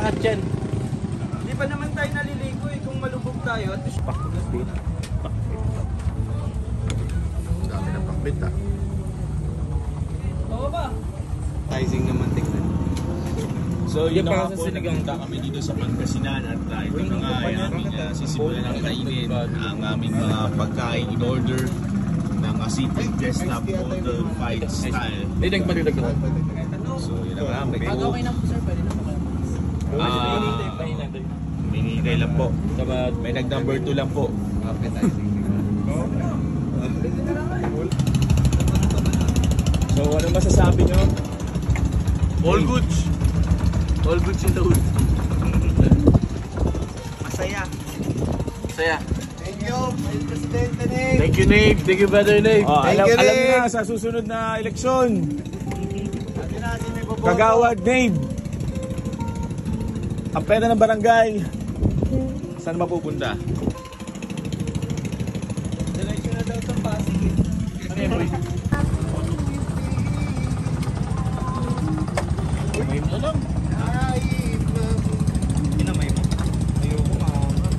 lahat yan. Hindi pa naman tayo naliligo eh. Kung malubog tayo at least Pakbit. Dami ng pakbit ah. Oo ba? Sizing naman tingnan. So yun Yung na po, sinigang nagpunta kami dito sa Pangasinan at ito na nga ay aming sisimulan ng kainin ang aming mga pagkain in order ng seafood Desna Model Fight Style. Hindi nang malilag na. So yun na nga, may Okay na po sir, pwede na po. minigay lang po. May nag number 2 lang po. So ano masasabi nyo? All goods. All goods in the hood. Masaya. Saya. Thank you, Presidente Nate. Thank you, Nave. Thank you, Brother Nave. Oh, Thank alam, you, alam Nick. niyo na sa susunod na eleksyon, Atin natin may boboto. Kagawad Nave. Ang pera ng barangay, saan mapupunta? Diretso na daw sa Pasig eh. May mo lang. Kinamay mo. Ayoko maangat.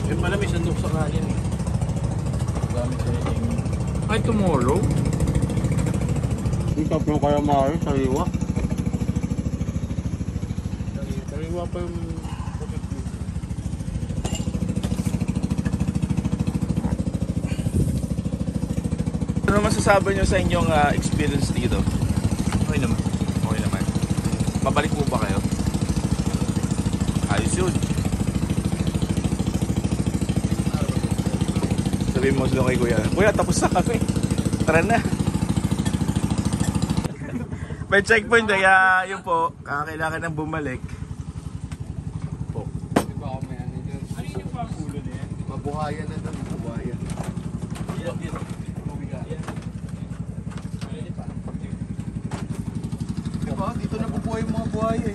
Yun pala may sandok sa kanyan eh. Gamit sa yung... Ay, tomorrow? Dito po kayo maaari sa iwa. Sariwa pa yung... Ano masasabi nyo sa inyong experience dito? Okay naman. Okay naman. Mabalik po ba kayo? Ayos yun. Sabihin mo sila kay Kuya, Kuya, tapos na kami. Tara na. May checkpoint kaya yun po, kakailangan nang bumalik. Po. Ano yung pangulo na yan? Mabuhayan na doon, mabuhayan. Diba? Dito na bubuhay yung mga buhay eh.